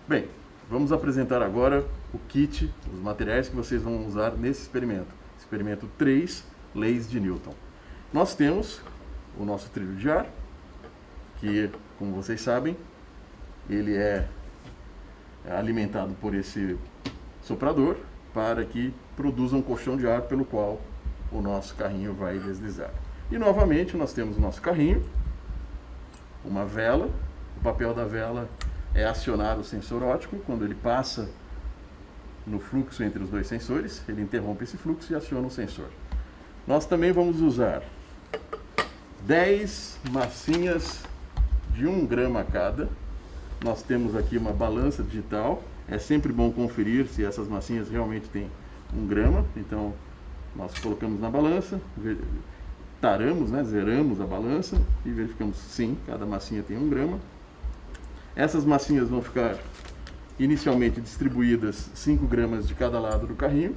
Bem, vamos apresentar agora o kit, os materiais que vocês vão usar nesse experimento. Experimento 3, leis de Newton. Nós temos o nosso trilho de ar, que, como vocês sabem, ele é alimentado por esse soprador para que produza um colchão de ar pelo qual o nosso carrinho vai deslizar. E novamente nós temos o nosso carrinho, uma vela. O papel da vela é acionar o sensor óptico. Quando ele passa no fluxo entre os dois sensores, ele interrompe esse fluxo e aciona o sensor. Nós também vamos usar 10 massinhas de 1 grama cada. Nós temos aqui uma balança digital. É sempre bom conferir se essas massinhas realmente têm 1 grama. Então, nós colocamos na balança, taramos, zeramos a balança e verificamos sim, cada massinha tem 1 grama. Essas massinhas vão ficar inicialmente distribuídas 5 gramas de cada lado do carrinho.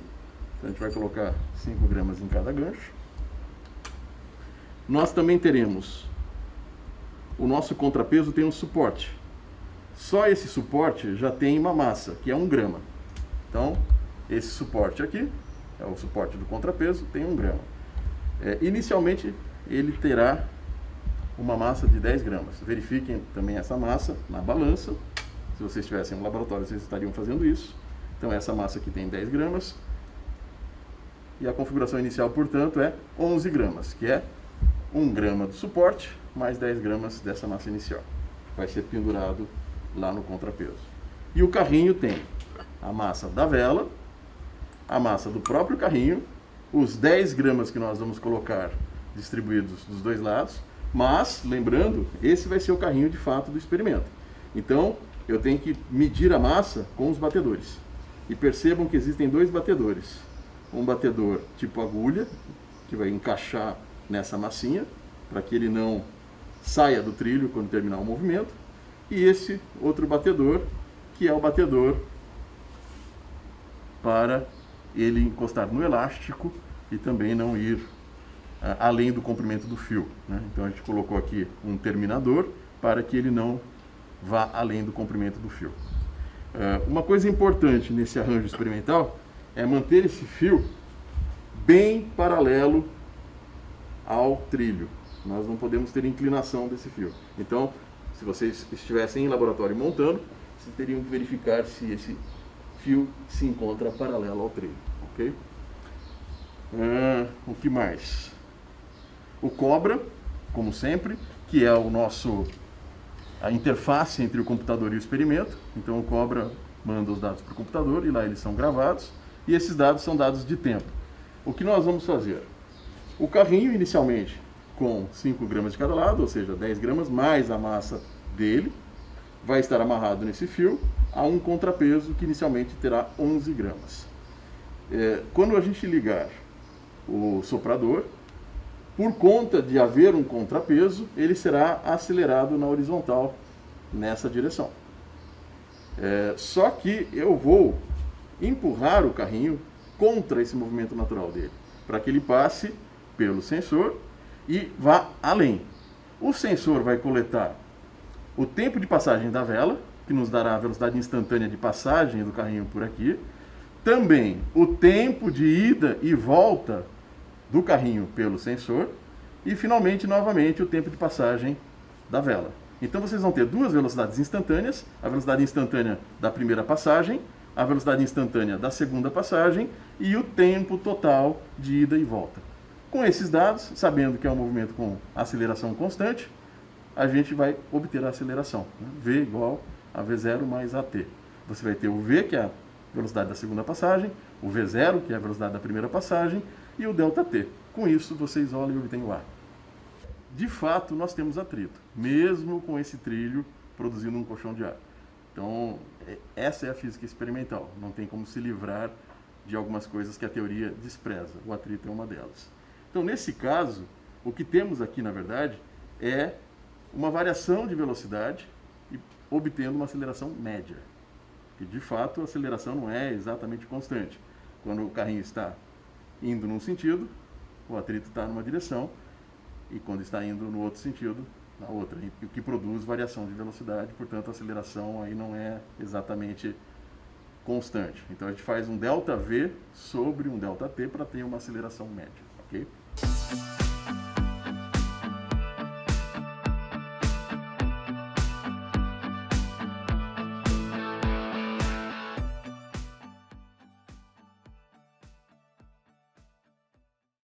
Então, a gente vai colocar 5 gramas em cada gancho. Nós também teremos, o nosso contrapeso tem um suporte. Só esse suporte já tem uma massa, que é 1 grama. Então, esse suporte aqui, é o suporte do contrapeso, tem 1 grama. Inicialmente, ele terá uma massa de 10 gramas. Verifiquem também essa massa na balança. Se vocês estivessem no laboratório, vocês estariam fazendo isso. Então, essa massa aqui tem 10 gramas. E a configuração inicial, portanto, é 11 gramas, que é 1 grama do suporte, mais 10 gramas dessa massa inicial. Vai ser pendurado lá no contrapeso. E o carrinho tem a massa da vela, a massa do próprio carrinho, os 10 gramas que nós vamos colocar distribuídos dos dois lados, mas, lembrando, esse vai ser o carrinho de fato do experimento. Então, eu tenho que medir a massa com os batedores. E percebam que existem 2 batedores. Um batedor tipo agulha, que vai encaixar nessa massinha, para que ele não saia do trilho quando terminar o movimento. E esse outro batedor, que é o batedor para ele encostar no elástico e também não ir além do comprimento do fio, Então a gente colocou aqui um terminador para que ele não vá além do comprimento do fio. Uma coisa importante nesse arranjo experimental é manter esse fio bem paralelo ao trilho. Nós não podemos ter inclinação desse fio. Então, se vocês estivessem em laboratório montando, vocês teriam que verificar se esse fio se encontra paralelo ao trilho, ok? O que mais? O Cobra, como sempre, que é a interface entre o computador e o experimento. Então o Cobra manda os dados para o computador e lá eles são gravados. E esses dados são dados de tempo. O que nós vamos fazer? O carrinho, inicialmente, com 5 gramas de cada lado, ou seja, 10 gramas mais a massa dele, vai estar amarrado nesse fio a um contrapeso que inicialmente terá 11 gramas. Quando a gente ligar o soprador, por conta de haver um contrapeso, ele será acelerado na horizontal nessa direção. Só que eu vou empurrar o carrinho contra esse movimento natural dele, para que ele passe pelo sensor e vá além. O sensor vai coletar o tempo de passagem da vela, que nos dará a velocidade instantânea de passagem do carrinho por aqui, também o tempo de ida e volta do carrinho pelo sensor e, finalmente, novamente, o tempo de passagem da vela. Então, vocês vão ter 2 velocidades instantâneas, a velocidade instantânea da primeira passagem, a velocidade instantânea da segunda passagem e o tempo total de ida e volta. Com esses dados, sabendo que é um movimento com aceleração constante, a gente vai obter a aceleração. V igual a V0 mais AT. Você vai ter o V, que é a velocidade da segunda passagem, o V0, que é a velocidade da primeira passagem, e o ΔT. Com isso, vocês olham e obtêm o ar. De fato, nós temos atrito, mesmo com esse trilho produzindo um colchão de ar. Então, essa é a física experimental. Não tem como se livrar de algumas coisas que a teoria despreza. O atrito é uma delas. Então, nesse caso, o que temos aqui, na verdade, é uma variação de velocidade e obtendo uma aceleração média. Que, de fato, a aceleração não é exatamente constante. Quando o carrinho está indo num sentido, o atrito está numa direção, e quando está indo no outro sentido, na outra, o que produz variação de velocidade, portanto a aceleração aí não é exatamente constante. Então a gente faz um ΔV sobre um ΔT para ter uma aceleração média, ok?